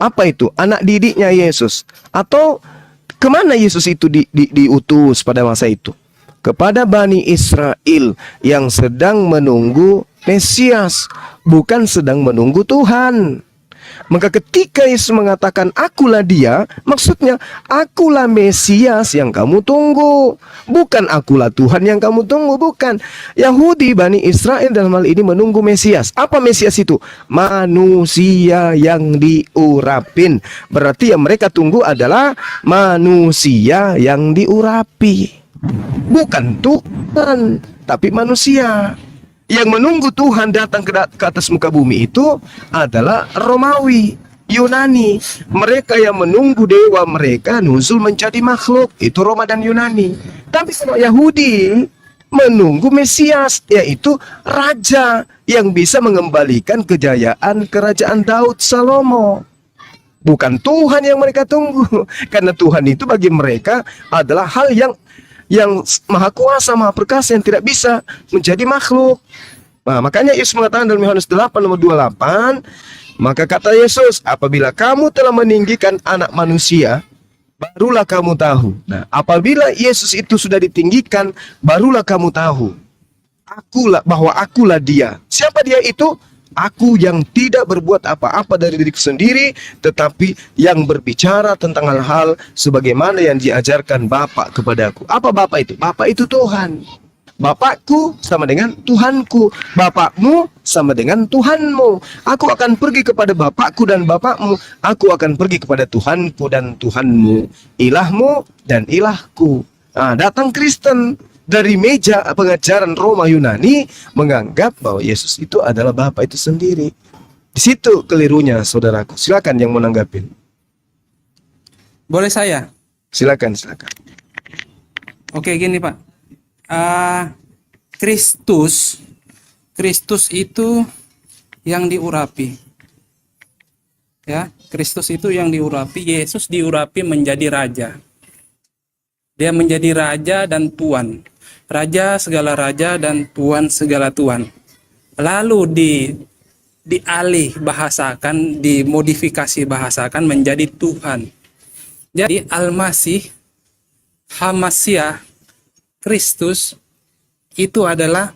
Apa itu? Anak didiknya Yesus. Atau kemana Yesus itu diutus pada masa itu? Kepada Bani Israel yang sedang menunggu Mesias, bukan sedang menunggu Tuhan. Maka ketika Yesus mengatakan akulah dia, maksudnya akulah Mesias yang kamu tunggu, bukan akulah Tuhan yang kamu tunggu, bukan. Yahudi, Bani Israel dalam hal ini menunggu Mesias. Apa Mesias itu? Manusia yang diurapin. Berarti yang mereka tunggu adalah manusia yang diurapi, bukan Tuhan, tapi manusia. Yang menunggu Tuhan datang ke atas muka bumi itu adalah Romawi, Yunani. Mereka yang menunggu dewa mereka nuzul menjadi makhluk, itu Roma dan Yunani. Tapi semua Yahudi menunggu Mesias, yaitu raja yang bisa mengembalikan kejayaan kerajaan Daud Salomo. Bukan Tuhan yang mereka tunggu, karena Tuhan itu bagi mereka adalah hal yang maha kuasa, maha perkasa, yang tidak bisa menjadi makhluk. Nah, makanya Yesus mengatakan dalam Yohanes 8 nomor 28, maka kata Yesus, apabila kamu telah meninggikan anak manusia, barulah kamu tahu. Nah, apabila Yesus itu sudah ditinggikan, barulah kamu tahu bahwa akulah dia. Siapa dia itu? Aku yang tidak berbuat apa-apa dari diriku sendiri, tetapi yang berbicara tentang hal-hal sebagaimana yang diajarkan Bapa kepadaku. Apa Bapa itu? Bapa itu Tuhan. Bapakku sama dengan Tuhanku, Bapakmu sama dengan Tuhanmu. Aku akan pergi kepada Bapakku dan Bapakmu, aku akan pergi kepada Tuhanku dan Tuhanmu, Ilahmu dan Ilahku. Nah, datang Kristen dari meja pengajaran Roma Yunani menganggap bahwa Yesus itu adalah Bapa itu sendiri. Di situ kelirunya, saudaraku. Silakan yang mau nanggapin. Boleh saya? Silakan. Oke, gini Pak. Kristus itu yang diurapi. Ya, Kristus itu yang diurapi. Yesus diurapi menjadi raja. Dia menjadi raja dan tuan. Raja segala raja dan tuan segala tuan. Lalu dialih bahasakan, dimodifikasi bahasakan menjadi Tuhan. Jadi Al-Masih, Hamasyah, Kristus itu adalah,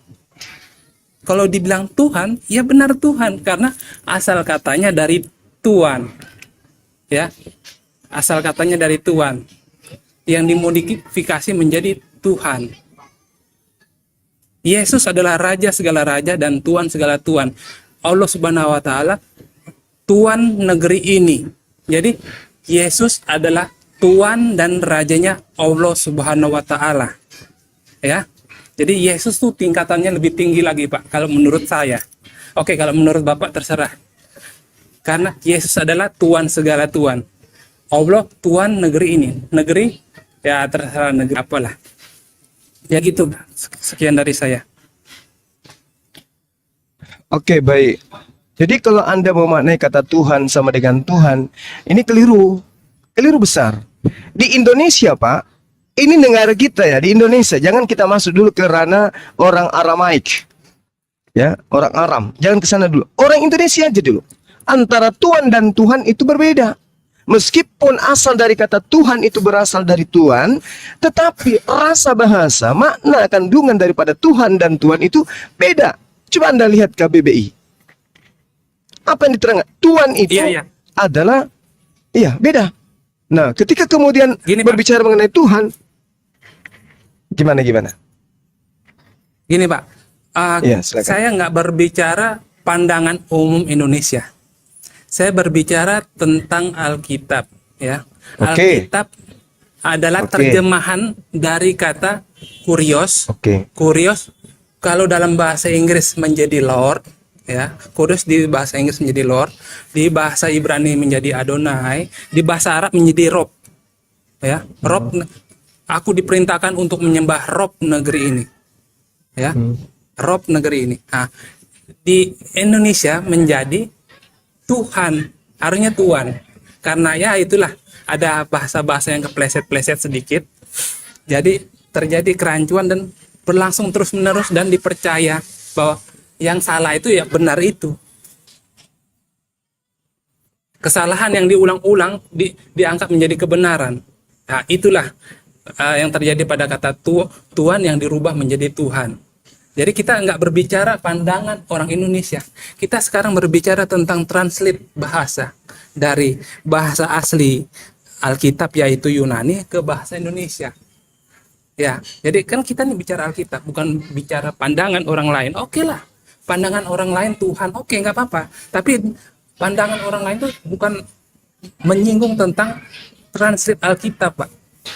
kalau dibilang Tuhan, ya benar Tuhan, karena asal katanya dari Tuan. Ya. Asal katanya dari Tuan. Yang dimodifikasi menjadi Tuhan. Yesus adalah raja segala raja dan tuan segala tuan. Allah Subhanahu wa taala tuan negeri ini. Jadi Yesus adalah tuan dan rajanya Allah Subhanahu wa taala. Ya. Jadi Yesus tuh tingkatannya lebih tinggi lagi, Pak, kalau menurut saya. Oke, kalau menurut Bapak terserah. Karena Yesus adalah tuan segala tuan. Allah tuan negeri ini. Negeri ya terserah negeri apalah. Ya gitu, sekian dari saya. Oke, baik. Jadi kalau Anda memaknai kata Tuhan sama dengan Tuhan, ini keliru. Keliru besar. Di Indonesia, Pak, ini negara kita ya, di Indonesia. Jangan kita masuk dulu ke ranah orang Aramaik. Ya, orang Aram. Jangan ke sana dulu. Orang Indonesia aja dulu. Antara Tuhan dan Tuhan itu berbeda. Meskipun asal dari kata Tuhan itu berasal dari Tuhan, tetapi rasa bahasa, makna kandungan daripada Tuhan dan Tuhan itu beda. Coba Anda lihat KBBI. Apa yang diterangkan? Tuhan itu adalah, beda. Nah, ketika kemudian berbicara mengenai Tuhan, gimana? Gini Pak, saya nggak berbicara pandangan umum Indonesia. Saya berbicara tentang Alkitab, ya. Alkitab adalah terjemahan dari kata kurios. Kurios kalau dalam bahasa Inggris menjadi Lord, ya. Kurios di bahasa Inggris menjadi Lord, di bahasa Ibrani menjadi Adonai, di bahasa Arab menjadi Rob. Ya, Rob, aku diperintahkan untuk menyembah Rob negeri ini. Ya. Rob negeri ini. Nah, di Indonesia menjadi Tuhan, artinya Tuhan. Karena ya itulah, ada bahasa-bahasa yang kepleset-pleset sedikit. Jadi terjadi kerancuan dan berlangsung terus-menerus dan dipercaya bahwa yang salah itu ya benar itu. kesalahan yang diulang-ulang diangkat menjadi kebenaran. Nah, itulah yang terjadi pada kata Tuhan yang dirubah menjadi Tuhan. Jadi kita nggak berbicara pandangan orang Indonesia. Kita sekarang berbicara tentang translate bahasa dari bahasa asli Alkitab yaitu Yunani ke bahasa Indonesia. Ya, jadi kan kita nih bicara Alkitab, bukan bicara pandangan orang lain. Oke lah, pandangan orang lain Tuhan, oke nggak apa-apa. Tapi pandangan orang lain itu bukan menyinggung tentang translate Alkitab, Pak.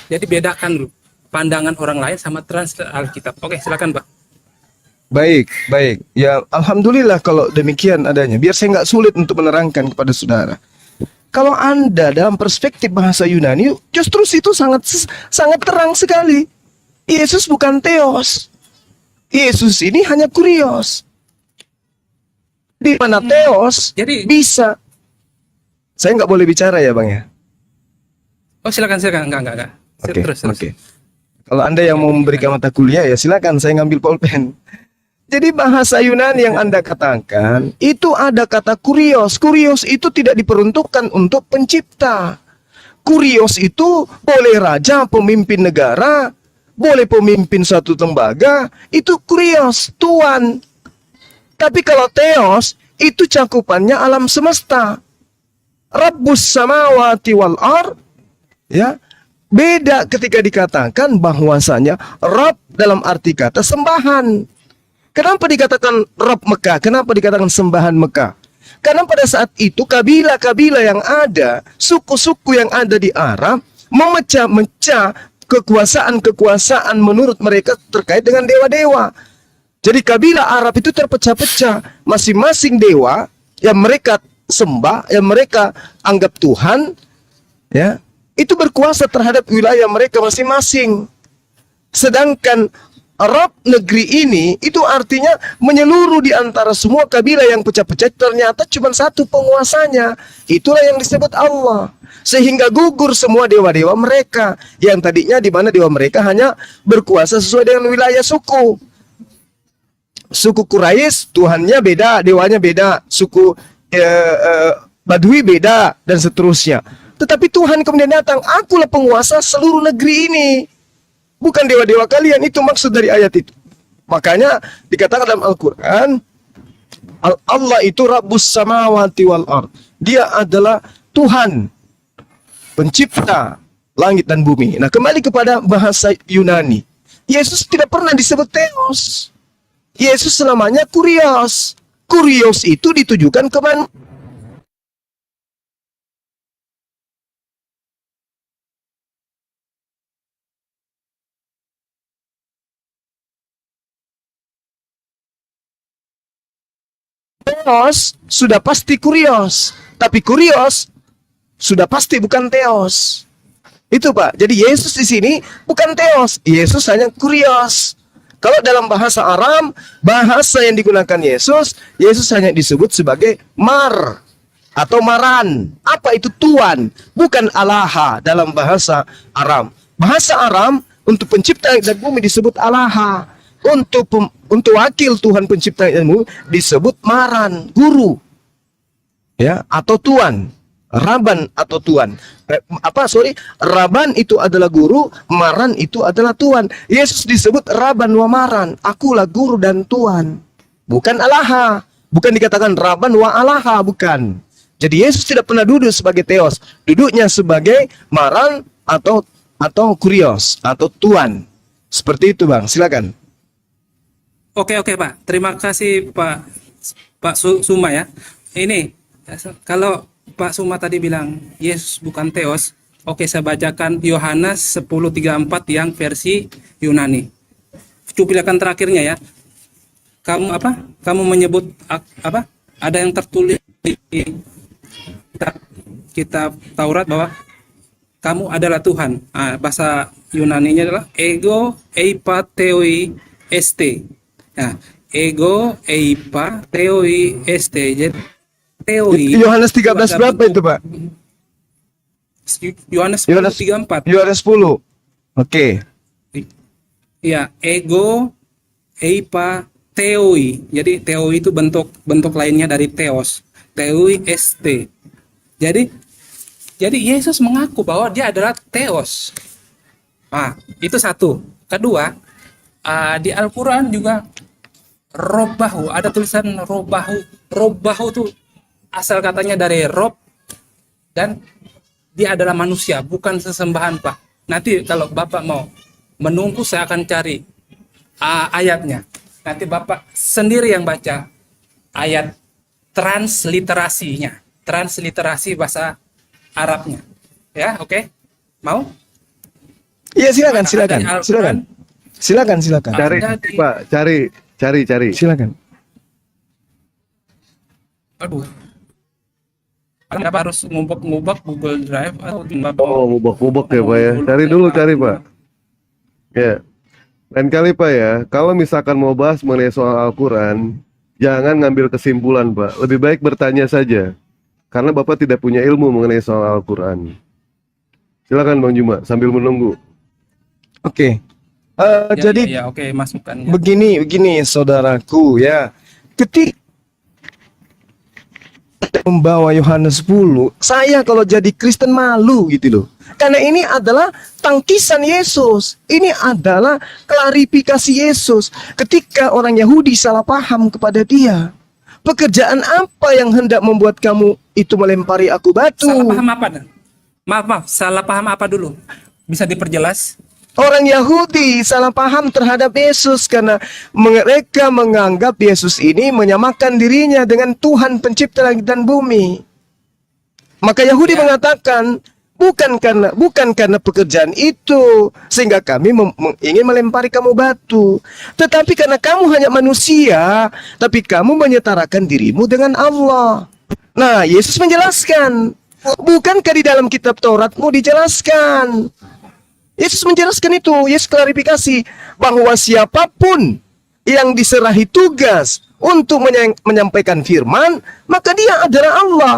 Jadi bedakan dulu pandangan orang lain sama translate Alkitab. Oke, silakan, Pak. Baik, baik. Ya, alhamdulillah kalau demikian adanya. Biar saya nggak sulit untuk menerangkan kepada saudara. Kalau Anda dalam perspektif bahasa Yunani, justru itu sangat terang sekali. Yesus bukan Theos. Yesus ini hanya Kurios. Di mana Theos Jadi bisa. Saya nggak boleh bicara ya, Bang ya? oh silakan. Enggak. Oke, Terus. oke. Kalau Anda yang mau memberikan mata kuliah ya silakan, saya ngambil pulpen. Jadi bahasa Yunani yang Anda katakan, itu ada kata kurios. Kurios itu tidak diperuntukkan untuk pencipta. Kurios itu boleh raja, pemimpin negara, boleh pemimpin suatu lembaga, itu kurios, tuan. Tapi kalau Theos, itu cakupannya alam semesta. Rabbus samawati wal ard, ya. Beda ketika dikatakan bahwasanya Rabb dalam arti kata sembahan. Kenapa dikatakan Rabb Mekah? Kenapa dikatakan sembahan Mekah? Karena pada saat itu kabilah-kabilah yang ada, suku-suku yang ada di Arab memecah-mecah kekuasaan-kekuasaan menurut mereka terkait dengan dewa-dewa. Jadi kabilah Arab itu terpecah-pecah, masing-masing dewa yang mereka sembah, yang mereka anggap Tuhan, ya, itu berkuasa terhadap wilayah mereka masing-masing. Sedangkan Arab negeri ini itu artinya menyeluruh di antara semua kabilah yang pecah-pecah, ternyata cuma satu penguasanya. Itulah yang disebut Allah. Sehingga gugur semua dewa-dewa mereka yang tadinya di mana dewa mereka hanya berkuasa sesuai dengan wilayah suku. Suku Quraisy Tuhannya beda, dewanya beda. Suku Badui beda dan seterusnya. Tetapi Tuhan kemudian datang, akulah penguasa seluruh negeri ini. Bukan dewa-dewa kalian, itu maksud dari ayat itu. Makanya dikatakan dalam Al-Quran, Allah itu Rabbus samawati wal ard. Dia adalah Tuhan, pencipta langit dan bumi. Nah, kembali kepada bahasa Yunani. Yesus tidak pernah disebut Theos. Yesus selamanya Kurios. Kurios itu ditujukan ke Theos sudah pasti Kurios, tapi Kurios sudah pasti bukan Theos. Itu Pak. Jadi Yesus di sini bukan Theos, Yesus hanya Kurios. Kalau dalam bahasa Aram, bahasa yang digunakan Yesus, Yesus hanya disebut sebagai Mar atau Maran. Apa itu Tuan? Bukan Alaha dalam bahasa Aram. Bahasa Aram untuk pencipta langit dan bumi disebut Alaha. Untuk wakil Tuhan pencipta langit dan bumi disebut Maran, guru. Ya, atau Tuan. Raban atau Tuan. Raban itu adalah guru, Maran itu adalah Tuan. Yesus disebut Raban wa Maran. Akulah guru dan Tuan. Bukan Alaha. Bukan dikatakan Raban wa Alaha, bukan. Jadi Yesus tidak pernah duduk sebagai Theos. Duduknya sebagai Maran atau Kurios atau Tuan. Seperti itu, Bang. Silakan. Oke Pak. Terima kasih Pak Suma ya. Ini kalau Pak Suma tadi bilang Yesus bukan Theos. Oke, saya bacakan Yohanes 10:34 yang versi Yunani. Cuplikan terakhirnya ya. Kamu menyebut apa? Ada yang tertulis di kitab Taurat bahwa kamu adalah Tuhan. Bahasa Yunaninya adalah ego eipa theoi este. Nah, ego eipa theoi este. Jadi teori. Yohanes 13 berapa itu, Pak? Yohanes 10:34. Yohanes 10. Oke. Ya, ego, eipa, theoi. Jadi theoi itu bentuk lainnya dari theos. Theoi este. Jadi Yesus mengaku bahwa dia adalah Theos. Nah, itu satu. Kedua, di Al-Quran juga Robbahu, ada tulisan Robbahu. Robbahu itu asal katanya dari Rob, dan dia adalah manusia, bukan sesembahan, Pak. Nanti kalau Bapak mau menunggu, saya akan cari ayatnya. Nanti Bapak sendiri yang baca ayat transliterasinya, transliterasi bahasa Arabnya. Ya, oke? Mau? Iya, silakan. Cari, Pak, cari. Silakan. Aduh. Kenapa harus ngubek Google Drive atau Oh, ngubek ya, Pak ya. Cari, Pak. Ya. Lain kali, Pak ya, kalau misalkan mau bahas mengenai soal Al-Quran, jangan ngambil kesimpulan, Pak. Lebih baik bertanya saja. Karena Bapak tidak punya ilmu mengenai soal Al-Quran. Silakan Bang Juma, sambil menunggu. Oke. Jadi oke, masukannya. begini saudaraku ya. Ketika membawa Yohanes 10, saya kalau jadi Kristen malu gitu loh. Karena ini adalah tangkisan Yesus. Ini adalah klarifikasi Yesus. Ketika orang Yahudi salah paham kepada dia. Pekerjaan apa yang hendak membuat kamu itu melempari aku batu? Salah paham apa? Maaf, salah paham apa dulu? Bisa diperjelas? Orang Yahudi salah paham terhadap Yesus karena mereka menganggap Yesus ini menyamakan dirinya dengan Tuhan pencipta langit dan bumi. Maka Yahudi mengatakan, bukan karena pekerjaan itu sehingga kami ingin melempari kamu batu, tetapi karena kamu hanya manusia, tapi kamu menyetarakan dirimu dengan Allah. Nah, Yesus menjelaskan, bukankah di dalam kitab Tauratmu dijelaskan? Yesus menjelaskan itu, Yesus klarifikasi bahwa siapapun yang diserahi tugas untuk menyampaikan firman, maka dia adalah Allah.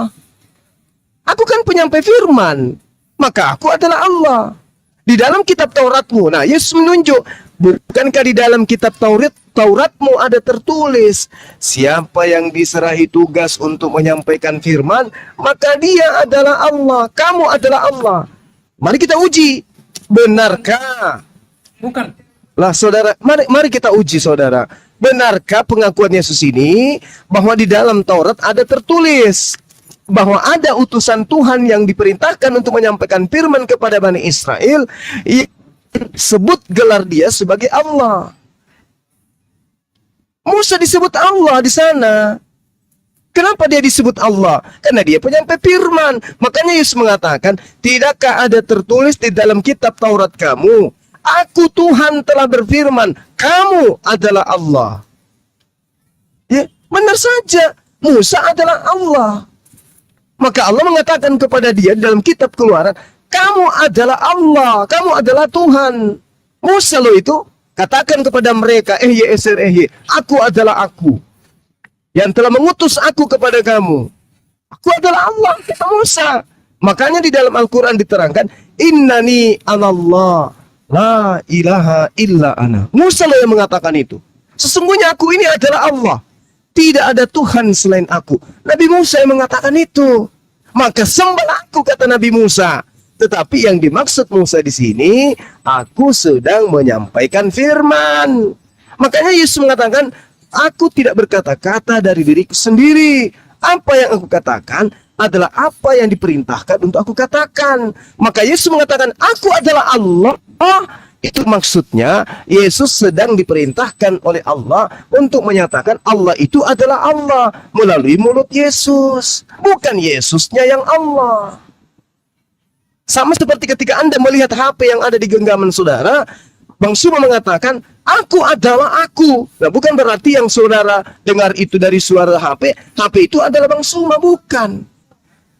Aku kan penyampai firman, maka aku adalah Allah. Di dalam kitab Tauratmu, nah Yesus menunjuk, bukankah di dalam kitab Tauratmu ada tertulis, siapa yang diserahi tugas untuk menyampaikan firman, maka dia adalah Allah, kamu adalah Allah. Mari kita uji. Benarkah? Bukan. Lah saudara, mari kita uji saudara. Benarkah pengakuan Yesus ini bahwa di dalam Taurat ada tertulis bahwa ada utusan Tuhan yang diperintahkan untuk menyampaikan firman kepada Bani Israel, sebut gelar dia sebagai Allah. Musa disebut Allah di sana. Kenapa dia disebut Allah? Karena dia penyampai firman. Makanya Yesus mengatakan, tidakkah ada tertulis di dalam kitab Taurat kamu, aku Tuhan telah berfirman, kamu adalah Allah. Ya, benar saja, Musa adalah Allah. Maka Allah mengatakan kepada dia dalam kitab Keluaran, kamu adalah Allah, kamu adalah Tuhan. Musa lo itu katakan kepada mereka, aku adalah aku yang telah mengutus aku kepada kamu. Aku adalah Allah, kata Musa. Makanya di dalam Al-Quran diterangkan, innani anallah, la ilaha illa ana. Musa lah yang mengatakan itu. Sesungguhnya aku ini adalah Allah, tidak ada Tuhan selain aku. Nabi Musa yang mengatakan itu. Maka sembahlah aku, kata Nabi Musa. Tetapi yang dimaksud Musa di sini, aku sedang menyampaikan firman. Makanya Yesus mengatakan, aku tidak berkata-kata dari diriku sendiri. Apa yang aku katakan adalah apa yang diperintahkan untuk aku katakan. Maka Yesus mengatakan, aku adalah Allah. Itu maksudnya Yesus sedang diperintahkan oleh Allah untuk menyatakan Allah itu adalah Allah melalui mulut Yesus. Bukan Yesusnya yang Allah. Sama seperti ketika Anda melihat HP yang ada di genggaman saudara, Bang Suma mengatakan, aku adalah aku. Nah, bukan berarti yang saudara dengar itu dari suara HP, HP itu adalah Bang Suma, bukan.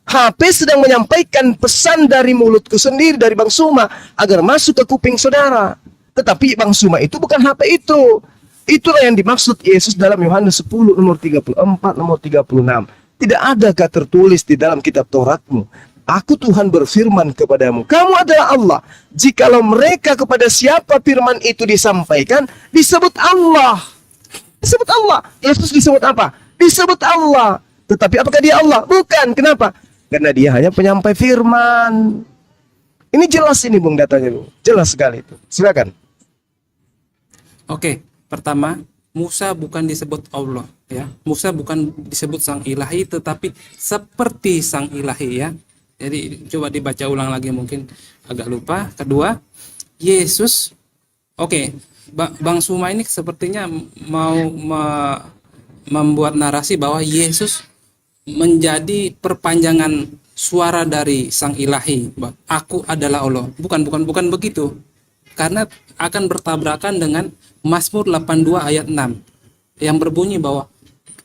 HP sedang menyampaikan pesan dari mulutku sendiri, dari Bang Suma, agar masuk ke kuping saudara. Tetapi Bang Suma itu bukan HP itu. Itulah yang dimaksud Yesus dalam Yohanes 10, nomor 34, nomor 36. Tidak adakah tertulis di dalam kitab Tauratmu, aku Tuhan berfirman kepadamu, kamu adalah Allah. Jikalau mereka kepada siapa firman itu disampaikan, disebut Allah. Disebut Allah. Yesus disebut apa? Disebut Allah. Tetapi apakah dia Allah? Bukan. Kenapa? karena dia hanya penyampai firman. Ini jelas ini Bung datanya Bung. Jelas sekali itu. Silakan. Oke, pertama, Musa bukan disebut Allah ya. Musa bukan disebut sang ilahi tetapi seperti sang ilahi ya. Jadi coba dibaca ulang lagi mungkin agak lupa. Kedua, Yesus. Oke, Bang Suma ini sepertinya mau membuat narasi bahwa Yesus menjadi perpanjangan suara dari sang ilahi. Aku adalah Allah. Bukan begitu. Karena akan bertabrakan dengan Mazmur 82 ayat 6 yang berbunyi bahwa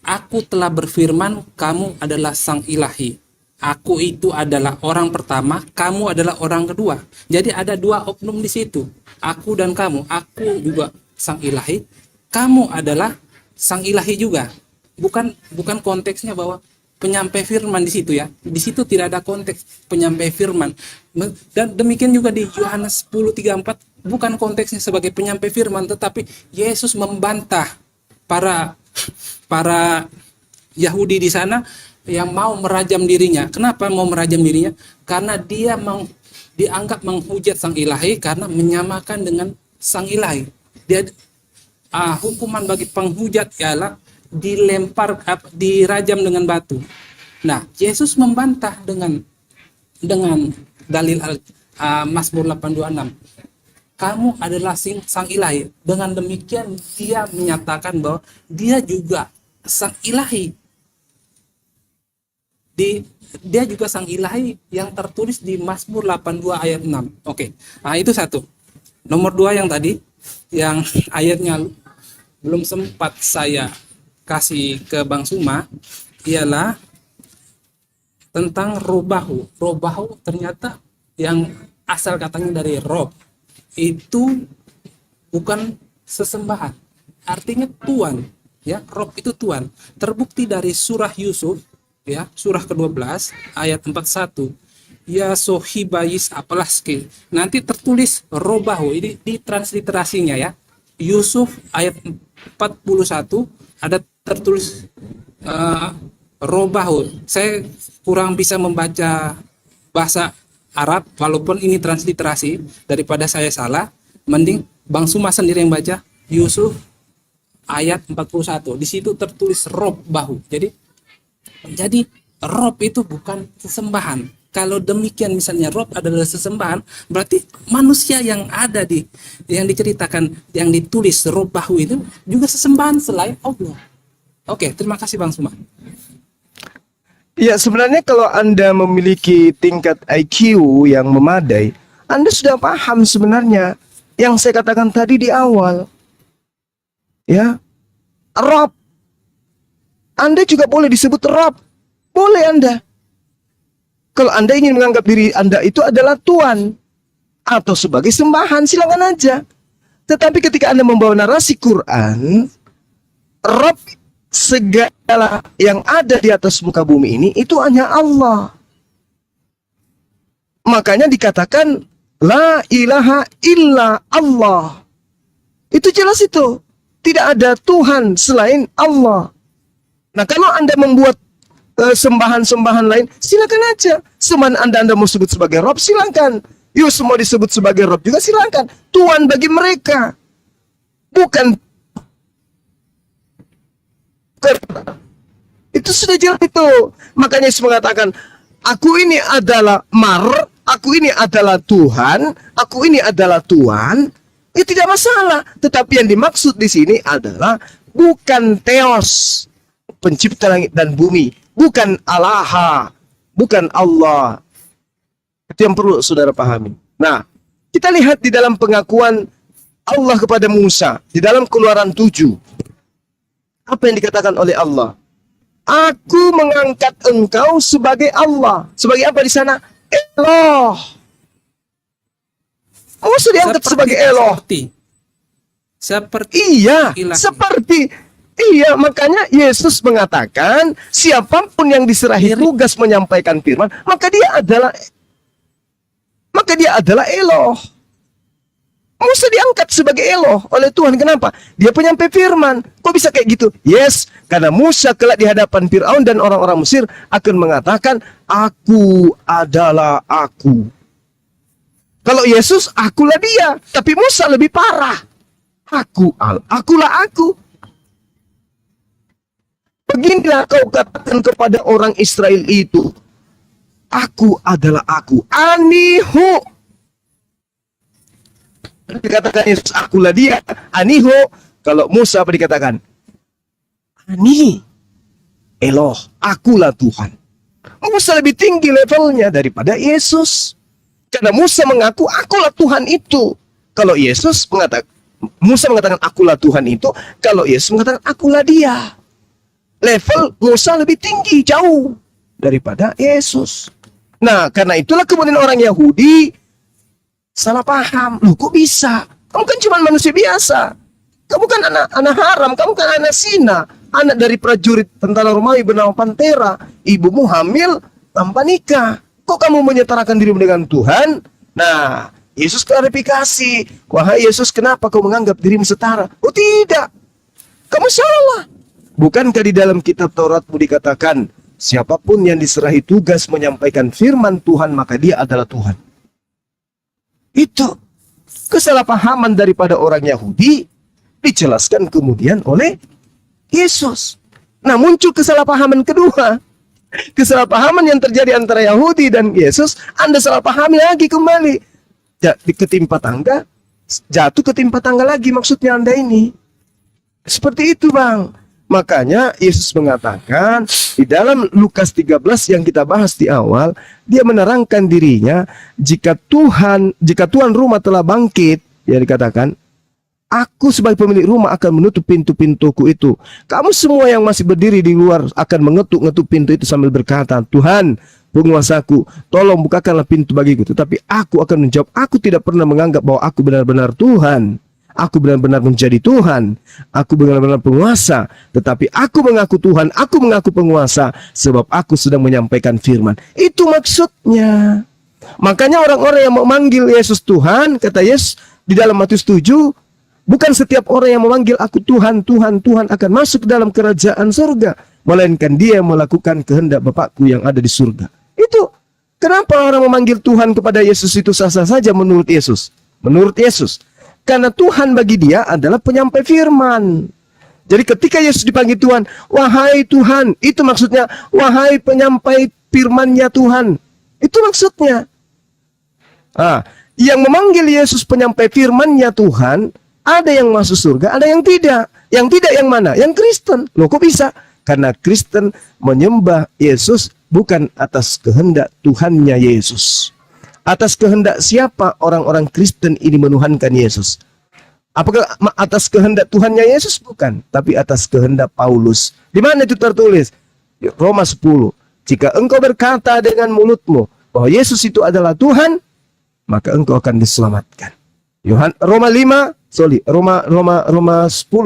aku telah berfirman, kamu adalah sang ilahi. Aku itu adalah orang pertama, kamu adalah orang kedua. Jadi ada dua oknum di situ. Aku dan kamu. Aku juga sang ilahi, kamu adalah sang ilahi juga. Bukan konteksnya bahwa penyampai firman di situ ya. Di situ tidak ada konteks penyampai firman. Dan demikian juga di Yohanes 10:34 bukan konteksnya sebagai penyampai firman, tetapi Yesus membantah para Yahudi di sana yang mau merajam dirinya. Kenapa mau merajam dirinya? Karena dia dianggap menghujat sang ilahi karena menyamakan dengan sang ilahi. Dia hukuman bagi penghujat ialah dirajam dengan batu. Nah, Yesus membantah dengan dalil Mazmur 8:26. Kamu adalah sang ilahi. Dengan demikian dia menyatakan bahwa dia juga sang ilahi. Dia juga sang ilahi yang tertulis di Mazmur 82 ayat 6. Oke. Nah, itu satu. Nomor 2 yang tadi yang ayatnya belum sempat saya kasih ke Bang Suma ialah tentang robahu. Robahu ternyata yang asal katanya dari rob, itu bukan sesembahan, artinya tuan ya. Rob itu tuan. Terbukti dari surah Yusuf ya, surah ke-12 ayat 41. Ya sohibayis apalaski, nanti tertulis robahu, ini di transliterasinya ya. Yusuf ayat 41 ada tertulis robahu. Saya kurang bisa membaca bahasa Arab, walaupun ini transliterasi, daripada saya salah, mending Bang Suma sendiri yang baca Yusuf ayat 41. Di situ tertulis rob bahu. Jadi rob itu bukan sesembahan. Kalau demikian misalnya rob adalah sesembahan, berarti manusia yang ada yang diceritakan, yang ditulis rob bahu itu juga sesembahan selain Allah. Oke, terima kasih Bang Suma. Ya, sebenarnya kalau Anda memiliki tingkat IQ yang memadai, Anda sudah paham sebenarnya yang saya katakan tadi di awal. Ya, Rob. Anda juga boleh disebut Rob. Boleh Anda. Kalau Anda ingin menganggap diri Anda itu adalah Tuhan atau sebagai sembahan, silakan aja. Tetapi ketika Anda membawa narasi Quran, Rob, segala yang ada di atas muka bumi ini itu hanya Allah. Makanya dikatakan la ilaha illa Allah. Itu jelas itu. Tidak ada Tuhan selain Allah. Nah, kalau Anda membuat sembahan-sembahan lain, silakan aja. Sembahan Anda mau sebut sebagai Rob, silakan. Yus mau disebut sebagai Rob juga silakan. Tuhan bagi mereka. Bukan. Itu sudah jelas itu. Makanya Yesus mengatakan, aku ini adalah aku ini adalah Tuhan, aku ini adalah Tuhan. Ya tidak masalah. Tetapi yang dimaksud di sini adalah bukan Theos, pencipta langit dan bumi. Bukan Allah, bukan Allah. Itu yang perlu saudara pahami. Nah, kita lihat di dalam pengakuan Allah kepada Musa, di dalam Keluaran 7. Apa yang dikatakan oleh Allah? Aku mengangkat engkau sebagai Allah. Sebagai apa di sana? Eloh. Musa diangkat sebagai Eloh. Seperti iya, ilahi. seperti. Iya, makanya Yesus mengatakan siapapun yang diserahi tugas menyampaikan firman, maka dia adalah Eloh. Musa diangkat sebagai Eloh oleh Tuhan. Kenapa? Dia penyampai firman. Kok bisa kayak gitu? Yes, karena Musa kelak di hadapan Firaun dan orang-orang Mesir akan mengatakan, aku adalah aku. Kalau Yesus, akulah dia. Tapi Musa lebih parah. Akulah aku. Beginilah kau katakan kepada orang Israel itu, aku adalah aku. Anihu. Dikatakan Yesus, akulah dia. Anihu. Kalau Musa apa dikatakan? Ani. Eloh. Akulah Tuhan. Musa lebih tinggi levelnya daripada Yesus. Karena Musa mengaku, akulah Tuhan itu. Kalau Yesus mengatakan, Musa mengatakan akulah Tuhan itu. Kalau Yesus mengatakan akulah dia. Level Musa lebih tinggi jauh daripada Yesus. Nah, karena itulah kemudian orang Yahudi salah paham. Loh, kok bisa? Kamu kan cuma manusia biasa. Kamu kan anak haram, kamu kan anak Sina, anak dari prajurit tentara Romawi bernama Pantera. Ibumu hamil tanpa nikah. Kok kamu menyetarakan dirimu dengan Tuhan? Nah, Yesus klarifikasi. Wahai Yesus, kenapa kau menganggap dirimu setara? Oh tidak, kamu salah. Bukankah di dalam kitab Tauratmu dikatakan, siapapun yang diserahi tugas menyampaikan firman Tuhan, maka dia adalah Tuhan. Itu kesalahpahaman daripada orang Yahudi dijelaskan kemudian oleh Yesus. Nah, muncul kesalahpahaman kedua. Kesalahpahaman yang terjadi antara Yahudi dan Yesus, Anda salah pahami lagi kembali. Ketimpa tangga, jatuh ketimpa tangga lagi maksudnya Anda ini. Seperti itu, Bang. Makanya Yesus mengatakan di dalam Lukas 13 yang kita bahas di awal, dia menerangkan dirinya, jika Tuhan rumah telah bangkit, ya dikatakan, aku sebagai pemilik rumah akan menutup pintu-pintuku itu. Kamu semua yang masih berdiri di luar akan mengetuk-ngetuk pintu itu sambil berkata, Tuhan, penguasaku, tolong bukakanlah pintu bagiku. Tetapi aku akan menjawab, aku tidak pernah menganggap bahwa aku benar-benar Tuhan. Aku benar-benar menjadi Tuhan. Aku benar-benar penguasa. Tetapi aku mengaku Tuhan, aku mengaku penguasa, sebab aku sedang menyampaikan firman. Itu maksudnya. Makanya orang-orang yang memanggil Yesus Tuhan, kata Yesus di dalam Matius 7, bukan setiap orang yang memanggil aku Tuhan, Tuhan, Tuhan akan masuk ke dalam kerajaan surga, melainkan dia yang melakukan kehendak Bapakku yang ada di surga. Itu kenapa orang memanggil Tuhan kepada Yesus itu sah-sah saja menurut Yesus. Menurut Yesus, karena Tuhan bagi dia adalah penyampai firman. Jadi ketika Yesus dipanggil Tuhan, wahai Tuhan, itu maksudnya wahai penyampai firman-Nya Tuhan. Itu maksudnya. Yang memanggil Yesus penyampai firman-Nya Tuhan, ada yang masuk surga, ada yang tidak. Yang tidak yang mana? Yang Kristen. Loh, kok bisa? Karena Kristen menyembah Yesus bukan atas kehendak Tuhannya Yesus. Atas kehendak siapa orang-orang Kristen ini menuhankan Yesus? Apakah atas kehendak Tuhannya Yesus? Bukan, tapi atas kehendak Paulus. Di mana itu tertulis? Roma 10. Jika engkau berkata dengan mulutmu bahwa Yesus itu adalah Tuhan, maka engkau akan diselamatkan. Roma 10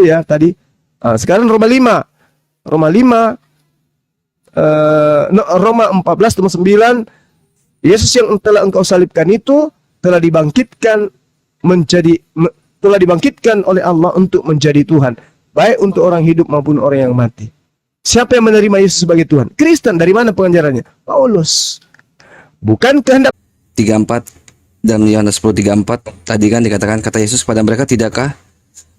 ya tadi. Sekarang Roma 5. Roma 14 ayat 9. Yesus yang telah engkau salibkan itu telah dibangkitkan oleh Allah untuk menjadi Tuhan, baik untuk orang hidup maupun orang yang mati. Siapa yang menerima Yesus sebagai Tuhan? Kristen. Dari mana pengajarannya? Paulus. Bukan kehendak. 34 dan Yohanes 10:34 tadi kan dikatakan, kata Yesus pada mereka, tidakkah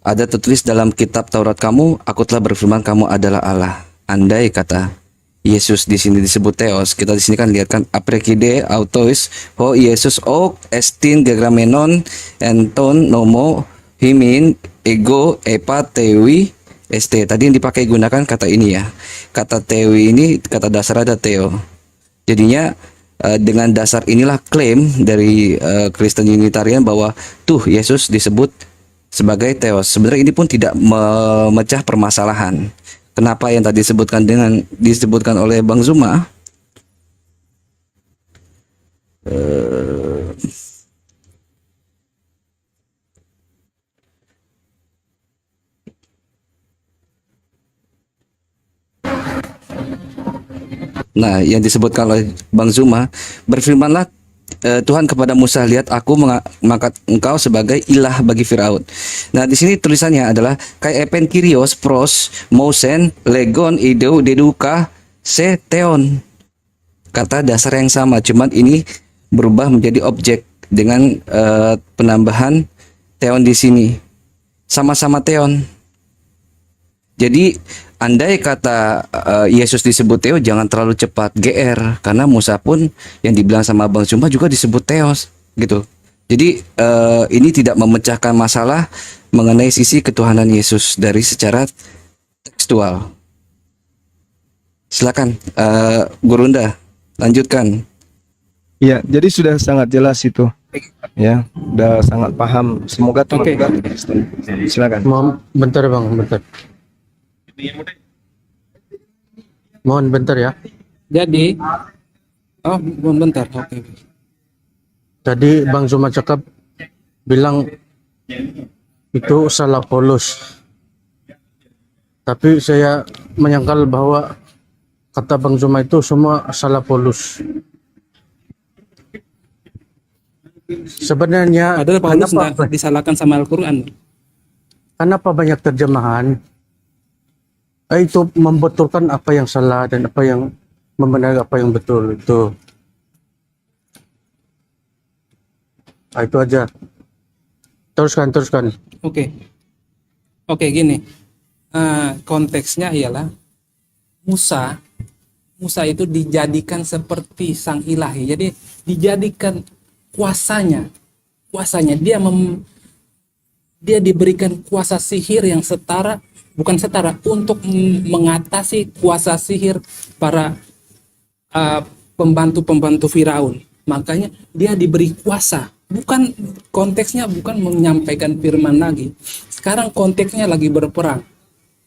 ada tertulis dalam kitab Taurat kamu, aku telah berfirman kamu adalah Allah. Andai kata Yesus di sini disebut Theos, kita di sini kan lihat kan aprekide autois ho Yesus ok estin gegramenon enton nomo himin ego epa tewi este. Tadi yang dipakai gunakan kata ini ya. Kata tewi ini kata dasar ada theo. Jadinya dengan dasar inilah klaim dari Kristen Unitarian bahwa tuh Yesus disebut sebagai Theos. Sebenarnya ini pun tidak memecah permasalahan. Kenapa yang tadi disebutkan oleh Bang Zuma? Nah, yang disebutkan oleh Bang Zuma, berfirmanlah Tuhan kepada Musa, lihat aku mengangkat engkau sebagai ilah bagi Firaun. Nah, di sini tulisannya adalah kai epen kyrios pros mosen legon ideu deduka se theon. Kata dasar yang sama, cuman ini berubah menjadi objek dengan penambahan theon di sini. Sama-sama theon. Jadi andai kata Yesus disebut Theo, jangan terlalu cepat GR, karena Musa pun yang dibilang sama Bang Suma juga disebut Theos gitu. Jadi ini tidak memecahkan masalah mengenai sisi ketuhanan Yesus dari secara tekstual. Silakan Gurunda lanjutkan. Ya, jadi sudah sangat jelas itu. Ya, udah sangat paham. Semoga teman-teman Kristen. Silakan. Bentar Bang, bentar. Mohon bentar ya. Jadi, bentar. Oke. Tadi Bang Zuma cakap bilang itu salah Paulus. Tapi saya menyangkal bahwa kata Bang Zuma itu semua salah Paulus. Sebenarnya Padahal Paulus nggak disalahkan sama Al-Quran. kenapa banyak terjemahan itu membetulkan apa yang salah dan apa yang membenarkan apa yang betul itu. Itu aja. Teruskan. Oke, gini. Konteksnya ialah Musa itu dijadikan seperti sang ilahi. Jadi dijadikan kuasanya dia diberikan kuasa sihir yang bukan setara untuk mengatasi kuasa sihir para pembantu-pembantu Firaun. Makanya dia diberi kuasa. Konteksnya bukan menyampaikan firman lagi. Sekarang konteksnya lagi berperang.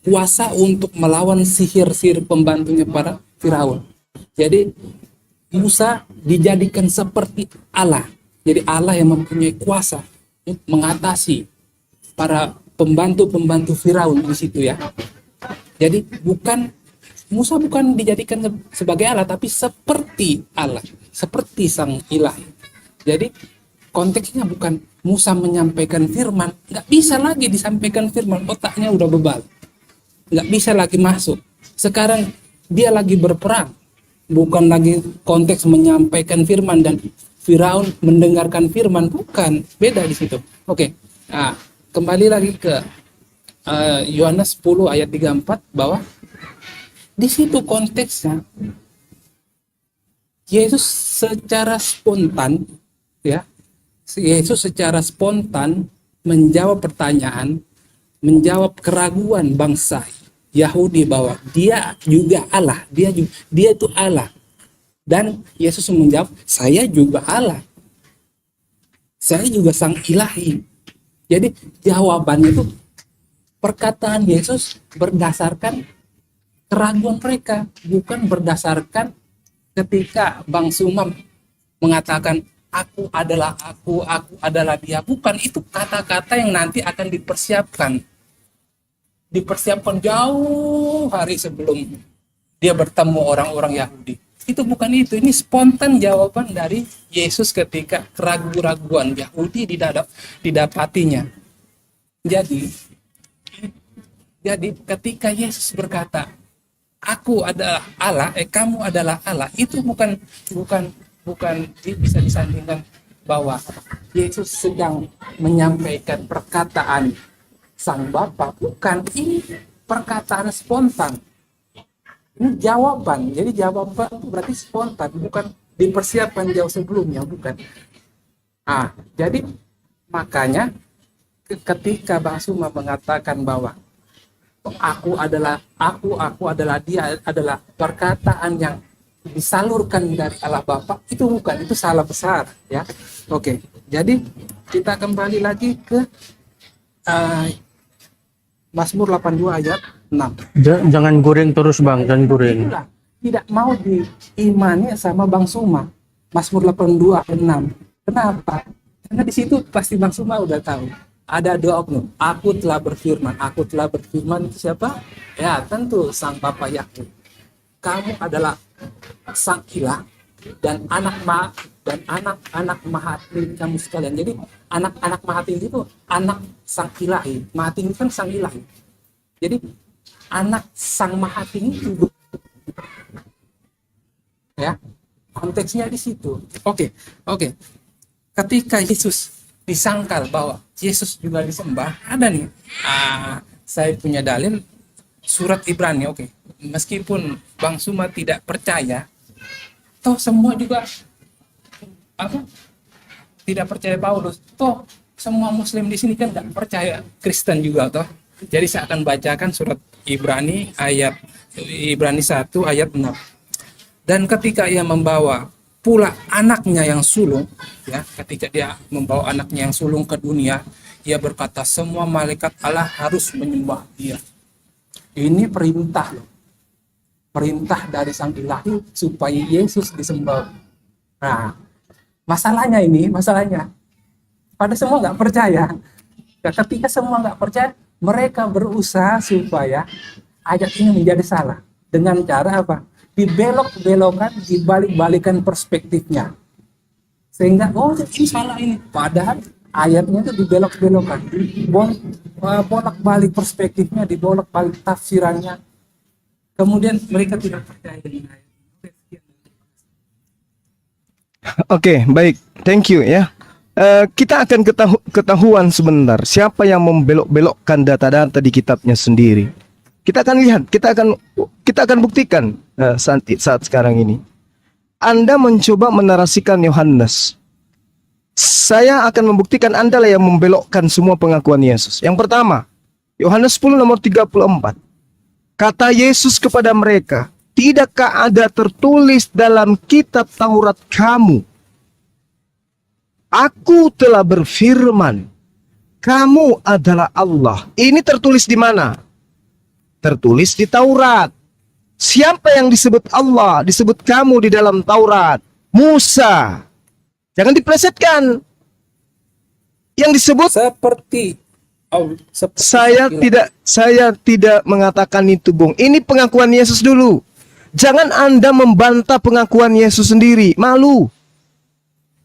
Kuasa untuk melawan sihir-sihir pembantunya para Firaun. Jadi Musa dijadikan seperti Allah. Jadi Allah yang mempunyai kuasa untuk mengatasi para pembantu-pembantu Firaun di situ ya. Jadi Musa bukan dijadikan sebagai Allah, tapi seperti Allah, seperti sang ilahi. Jadi konteksnya bukan Musa menyampaikan firman, nggak bisa lagi disampaikan firman, otaknya udah bebal, nggak bisa lagi masuk. Sekarang dia lagi berperang, bukan lagi konteks menyampaikan firman dan Firaun mendengarkan firman, bukan, beda di situ. Oke, nah, kembali lagi ke Yohanes 10 ayat 34 bahwa di situ konteksnya Yesus secara spontan menjawab pertanyaan, menjawab keraguan bangsa Yahudi bahwa dia juga Allah, dia itu Allah. Dan Yesus menjawab, saya juga Allah. Saya juga sang ilahi. Jadi jawabannya itu perkataan Yesus berdasarkan keraguan mereka, bukan berdasarkan ketika Bang Sumam mengatakan aku adalah dia. Bukan, itu kata-kata yang nanti akan dipersiapkan jauh hari sebelum dia bertemu orang-orang Yahudi. Itu bukan itu, ini spontan jawaban dari Yesus ketika keraguan-raguan Yahudi didapatinya. Jadi ketika Yesus berkata, aku adalah Allah, kamu adalah Allah, itu bukan bisa disandingkan bahwa Yesus sedang menyampaikan perkataan sang Bapa. Bukan, ini perkataan spontan. Ini jawaban. Jadi jawaban itu berarti spontan, bukan dipersiapkan jauh sebelumnya, bukan. Jadi makanya ketika Bang Suma mengatakan bahwa aku adalah dia adalah perkataan yang disalurkan dari Allah Bapa, itu bukan, itu salah besar ya. Oke. Jadi kita kembali lagi ke Mazmur 82 ayat 6. Jangan goreng terus Bang, jangan goreng. Itulah, tidak mau diimani sama Bang Suma. Mazmur 82 ayat 6. Kenapa? Karena di situ pasti Bang Suma udah tahu. Ada dua oknum. Aku telah berfirman itu siapa? Ya, tentu sang Bapa Yakub. Kamu adalah sang ilah, dan anak Mahatin kamu sekalian. Jadi anak Mahatin itu anak sang ilahi. Mahatin itu kan sang ilahi. Jadi anak sang Mahatin itu, ya, konteksnya di situ. Oke. Ketika Yesus disangkal bahwa Yesus juga disembah, ada nih, saya punya dalil surat Ibrani. Oke, meskipun Bang Suma tidak percaya, toh semua juga tidak percaya Paulus, toh semua Muslim di sini kan tidak percaya Kristen juga, toh. Jadi saya akan bacakan surat Ibrani 1 ayat 6. Dan ketika ia membawa pula anaknya yang sulung, ya, ketika dia membawa anaknya yang sulung ke dunia, ia berkata, semua malaikat Allah harus menyembah dia. Ini perintah loh. Perintah dari sang ilahi supaya Yesus disembah. Nah, masalahnya pada semua nggak percaya. Nah, ketika semua nggak percaya, mereka berusaha supaya ayat ini menjadi salah. Dengan cara apa? Dibelok-belokkan, dibalik-balikan perspektifnya. Sehingga, oh ini salah ini. Padahal ayatnya itu dibelok-belokkan. Bolak-balik perspektifnya, dibolak-balik tafsirannya. Kemudian mereka tidak percaya dengan ayat. Oke, baik. Thank you ya. Kita akan ketahuan sebentar siapa yang membelok-belokkan data-data di kitabnya sendiri. Kita akan lihat, kita akan buktikan saat sekarang ini. Anda mencoba menarasikan Yohanes. Saya akan membuktikan Anda lah yang membelokkan semua pengakuan Yesus. Yang pertama, Yohanes 10 nomor 34. Kata Yesus kepada mereka, tidakkah ada tertulis dalam kitab Taurat kamu? Aku telah berfirman, kamu adalah Allah. Ini tertulis di mana? Tertulis di Taurat. Siapa yang disebut Allah, disebut kamu di dalam Taurat? Musa. Jangan diplesetkan. Yang disebut Seperti saya tidak mengatakan itu, Bung. Ini pengakuan Yesus dulu. Jangan Anda membantah pengakuan Yesus sendiri. Malu.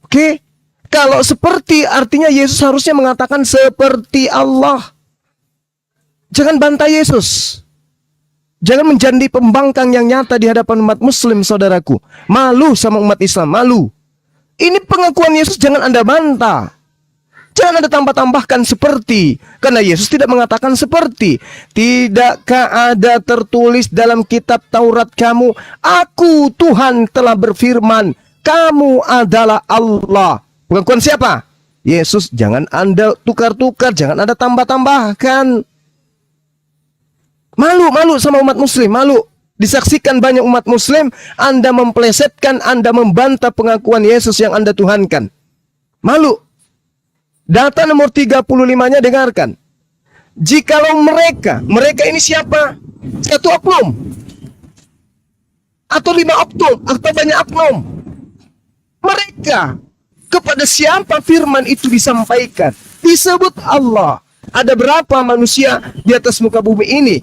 Oke? Kalau seperti artinya Yesus harusnya mengatakan seperti Allah. Jangan bantah Yesus. Jangan menjadi pembangkang yang nyata di hadapan umat Muslim, saudaraku. Malu sama umat Islam, malu. Ini pengakuan Yesus, jangan Anda bantah. Jangan Anda tambah-tambahkan seperti. Karena Yesus tidak mengatakan seperti. Tidakkah ada tertulis dalam kitab Taurat kamu, aku Tuhan telah berfirman, kamu adalah Allah. Pengakuan siapa? Yesus. Jangan Anda tukar-tukar, jangan Anda tambah-tambahkan. Malu sama umat Muslim, malu. Disaksikan banyak umat Muslim, Anda memplesetkan, Anda membantah pengakuan Yesus yang Anda tuhankan. Malu. Data nomor 35-nya dengarkan. Jikalau mereka ini siapa? Satu oknum? Atau 5 oknum? Atau banyak oknum? Mereka, kepada siapa firman itu disampaikan? Disebut Allah. Ada berapa manusia di atas muka bumi ini?